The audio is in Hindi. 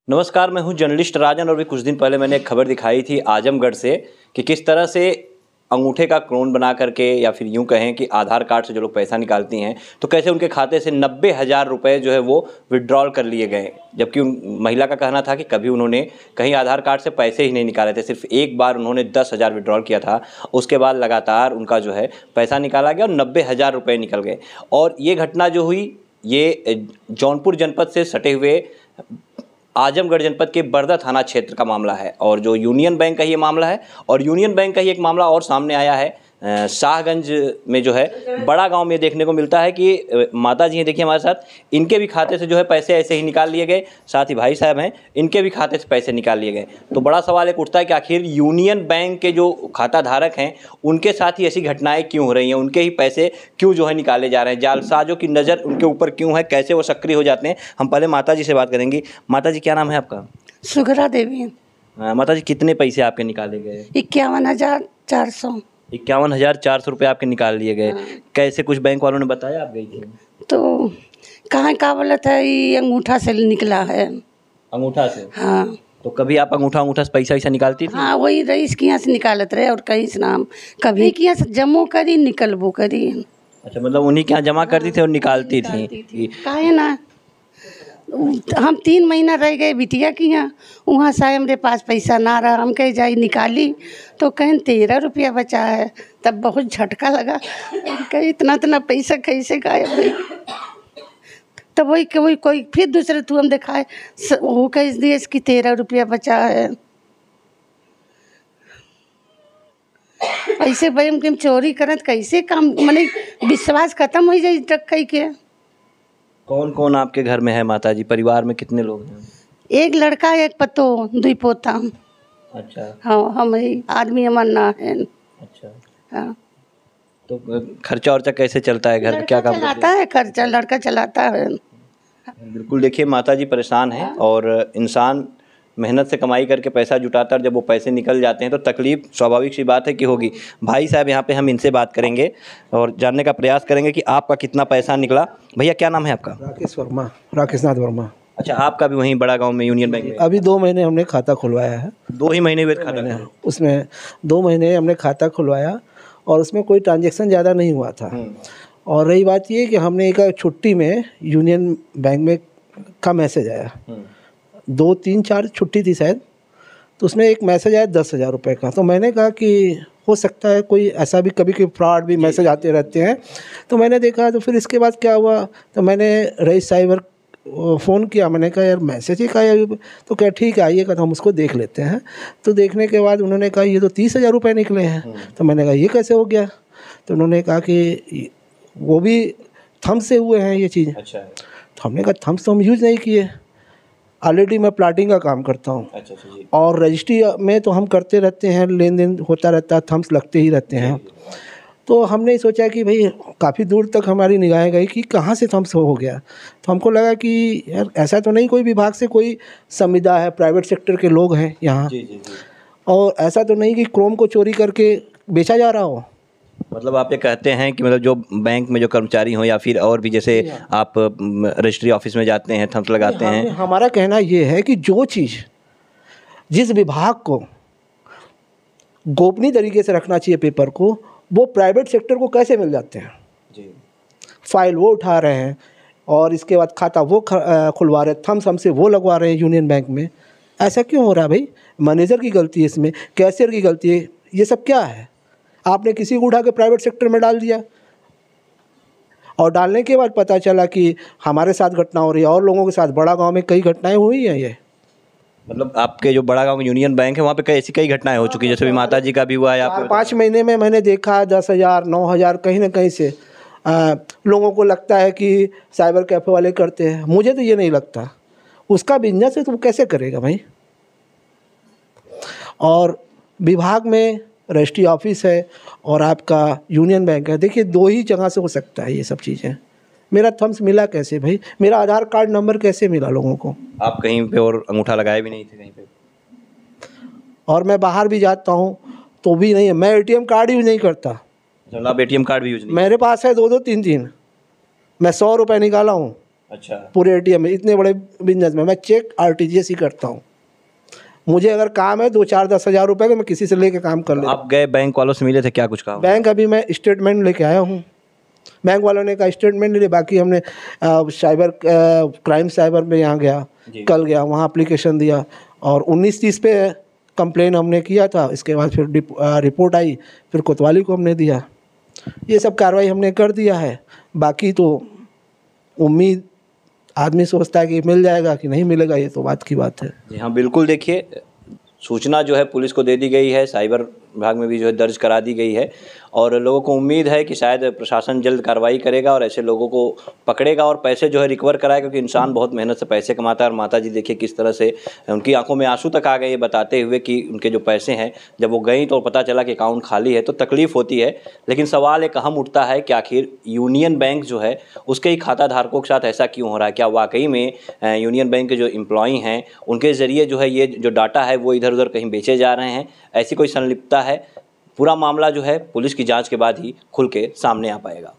नमस्कार, मैं हूं जर्नलिस्ट राजन और भी कुछ दिन पहले मैंने एक खबर दिखाई थी आजमगढ़ से कि किस तरह से अंगूठे का क्लोन बना करके या फिर यूं कहें कि आधार कार्ड से जो लोग पैसा निकालती हैं तो कैसे उनके खाते से 90,000 रुपये जो है वो विड्रॉल कर लिए गए। जबकि उन महिला का कहना था कि कभी उन्होंने कहीं आधार कार्ड से पैसे ही नहीं निकाले थे, सिर्फ एक बार उन्होंने 10,000 विड्रॉल किया था। उसके बाद लगातार उनका जो है पैसा निकाला गया और 90,000 रुपये निकल गए। और ये घटना जो हुई ये जौनपुर जनपद से सटे हुए आजमगढ़ जनपद के बरदा थाना क्षेत्र का मामला है और जो यूनियन बैंक का ये मामला है। और यूनियन बैंक का ही एक मामला और सामने आया है शाहगंज में जो है बड़ा गांव में देखने को मिलता है कि माता जी हैं, देखिए हमारे साथ, इनके भी खाते से जो है पैसे ऐसे ही निकाल लिए गए। साथ ही भाई साहब हैं, इनके भी खाते से पैसे निकाल लिए गए। तो बड़ा सवाल एक उठता है कि आखिर यूनियन बैंक के जो खाता धारक हैं उनके साथ ही ऐसी घटनाएं क्यों हो रही हैं, उनके ही पैसे क्यों जो है निकाले जा रहे हैं, जालसाजों की नज़र उनके ऊपर क्यों है, कैसे वो सक्रिय हो जाते हैं। हम पहले माता जी से बात करेंगे। माता जी, क्या नाम है आपका? सुगरा देवी। माता जी, कितने पैसे आपके निकाले गए? 51,400। 51,400 रुपये आपके निकाल लिए गए। कैसे, कुछ बैंक वालों ने बताया आप गई थी? तो कहाँ का बोला था, ये अंगूठा से निकला है। अंगूठा से? हाँ। तो कभी आप अंगूठा से पैसा वैसा निकालती थी? हाँ, वही रईस के यहाँ से निकालत रहे और कहीं से नाम कभी के यहाँ से जमो करी निकलबो करी। अच्छा, मतलब उन्हीं के यहाँ जमा करती थी और निकालती थी। काहे ना, हम 3 महीना रह गए बिटिया के यहाँ, वहाँ से हमारे पास पैसा ना रहा। हम कहीं जाई निकाली तो कहें 13 रुपया बचा है। तब बहुत झटका लगा, कहीं इतना पैसा कैसे गायब भाई। तब वही कोई फिर दूसरे तू हम दिखाए वो कह दिए कि 13 रुपया बचा है। ऐसे भाई हम चोरी करत कैसे काम, माने विश्वास खत्म हो जाए टक्का के। कौन कौन आपके घर में है माता जी? परिवार में कितने लोग हैं? एक लड़का, एक पतो, 2 पोता। अच्छा। हाँ, हम आदमी हमार ना है। अच्छा। हाँ। तो खर्चा वर्चा कैसे चलता है घर में, क्या काम चलाता है? खर्चा लड़का चलाता है। बिल्कुल, देखिए माता जी परेशान हैं और इंसान मेहनत से कमाई करके पैसा जुटाता है और जब वो पैसे निकल जाते हैं तो तकलीफ स्वाभाविक सी बात है कि होगी। भाई साहब यहाँ पे हम इनसे बात करेंगे और जानने का प्रयास करेंगे कि आपका कितना पैसा निकला। भैया, क्या नाम है आपका? राकेश नाथ वर्मा। अच्छा, आपका भी वहीं बड़ा गांव में यूनियन बैंक में? अभी 2 महीने हमने खाता खुलवाया है। 2 ही महीने हुए खाता? उसमें 2 महीने हमने खाता खुलवाया और उसमें कोई ट्रांजेक्शन ज़्यादा नहीं हुआ था। और रही बात ये कि हमने एक छुट्टी में यूनियन बैंक में का मैसेज आया, 2, 3, 4 छुट्टी थी शायद, तो उसमें एक मैसेज आया 10,000 रुपये का। तो मैंने कहा कि हो सकता है कोई ऐसा भी, कभी कोई फ्रॉड भी मैसेज आते रहते हैं। तो मैंने देखा, तो फिर इसके बाद क्या हुआ, तो मैंने रईस साइबर फ़ोन किया। मैंने कहा यार मैसेज ही का है। तो क्या ठीक है, आइएगा तो हम उसको देख लेते हैं। तो देखने के बाद उन्होंने कहा ये तो 30,000 रुपये निकले हैं। तो मैंने कहा ये कैसे हो गया? तो उन्होंने कहा कि वो भी थम्स से हुए हैं ये चीज़। अच्छा। तो हमने कहा थम्स तो हम यूज़ नहीं किए, ऑलरेडी मैं प्लाटिंग का काम करता हूँ। अच्छा जी। और रजिस्ट्री में तो हम करते रहते हैं, लेन देन होता रहता है, थम्स लगते ही रहते हैं। तो हमने सोचा कि भाई काफ़ी दूर तक हमारी निगाहें गई कि कहाँ से थम्स हो गया। तो हमको लगा कि यार ऐसा तो नहीं कोई विभाग से कोई संविदा है, प्राइवेट सेक्टर के लोग हैं यहाँ। और ऐसा तो नहीं कि क्रोम को चोरी करके बेचा जा रहा हो। मतलब आप ये कहते हैं कि मतलब जो बैंक में जो कर्मचारी हों या फिर और भी, जैसे आप रजिस्ट्री ऑफिस में जाते हैं, थम्स लगाते हैं। हमारा कहना ये है कि जो चीज़ जिस विभाग को गोपनीय तरीके से रखना चाहिए पेपर को, वो प्राइवेट सेक्टर को कैसे मिल जाते हैं जी। फाइल वो उठा रहे हैं और इसके बाद खाता वो खुलवा रहे हैं, थम्स हमसे वो लगवा रहे हैं यूनियन बैंक में। ऐसा क्यों हो रहा है भाई? मैनेजर की गलती है इसमें, कैशियर की गलती है, ये सब क्या है? आपने किसी को उठा के प्राइवेट सेक्टर में डाल दिया और डालने के बाद पता चला कि हमारे साथ घटना हो रही है और लोगों के साथ। बड़ा गांव में कई घटनाएं हुई हैं ये। मतलब आपके जो बड़ा गांव में यूनियन बैंक है वहाँ पे कई घटनाएं हो चुकी है, जैसे भी माता जी का भी हुआ है। आप 5 महीने में मैंने देखा 10,000, 9,000 कहीं ना कहीं से लोगों को लगता है कि साइबर कैफ़े वाले करते हैं। मुझे तो ये नहीं लगता। उसका बिजनेस है तो वो कैसे करेगा भाई? और विभाग में रजिस्ट्री ऑफिस है और आपका यूनियन बैंक है। देखिए 2 ही जगह से हो सकता है ये सब चीज़ें। मेरा थम्स मिला कैसे भाई? मेरा आधार कार्ड नंबर कैसे मिला लोगों को? आप कहीं पे और अंगूठा लगाए भी नहीं थे कहीं पे? और मैं बाहर भी जाता हूँ तो भी नहीं है। मैं ATM कार्ड यूज नहीं करता। आप ATM कार्ड भी यूज नहीं? मेरे पास है 2-2, 3-3। मैं 100 रुपये निकाला हूँ अच्छा। पूरे एटीएम में, इतने बड़े बिजनेस में मैं चेक आरटीजीएस ही करता हूँ। मुझे अगर काम है 2-4-10 हज़ार रुपये का, मैं किसी से लेके काम कर लेता हूँ। आप गए बैंक वालों से मिले थे, क्या कुछ कहा? बैंक अभी मैं स्टेटमेंट लेके आया हूँ। बैंक वालों ने कहा स्टेटमेंट नहीं ले, बाकी हमने साइबर क्राइम साइबर में यहाँ गया, कल गया, वहाँ एप्लीकेशन दिया और 19-30 पे कंप्लेन हमने किया था। इसके बाद फिर रिपोर्ट आई, फिर कोतवाली को हमने दिया। ये सब कार्रवाई हमने कर दिया है। बाकी तो उम्मीद आदमी सोचता है कि मिल जाएगा कि नहीं मिलेगा, ये तो बात की बात है। जी हाँ, बिल्कुल। देखिए, सूचना जो है पुलिस को दे दी गई है, साइबर विभाग में भी जो है दर्ज करा दी गई है और लोगों को उम्मीद है कि शायद प्रशासन जल्द कार्रवाई करेगा और ऐसे लोगों को पकड़ेगा और पैसे जो है रिकवर कराएगा, क्योंकि इंसान बहुत मेहनत से पैसे कमाता है। और माता जी देखिए किस तरह से उनकी आंखों में आंसू तक आ गए ये बताते हुए कि उनके जो पैसे हैं, जब वो गई तो पता चला कि अकाउंट खाली है, तो तकलीफ़ होती है। लेकिन सवाल एक अहम उठता है कि आखिर यूनियन बैंक जो है उसके ही खाता धारकों के साथ ऐसा क्यों हो रहा है? क्या वाकई में यूनियन बैंक के जो एम्प्लॉई हैं उनके ज़रिए जो है ये जो डाटा है वो इधर उधर कहीं बेचे जा रहे हैं? ऐसी कोई संलिप्तता है? पूरा मामला जो है पुलिस की जांच के बाद ही खुल के सामने आ पाएगा।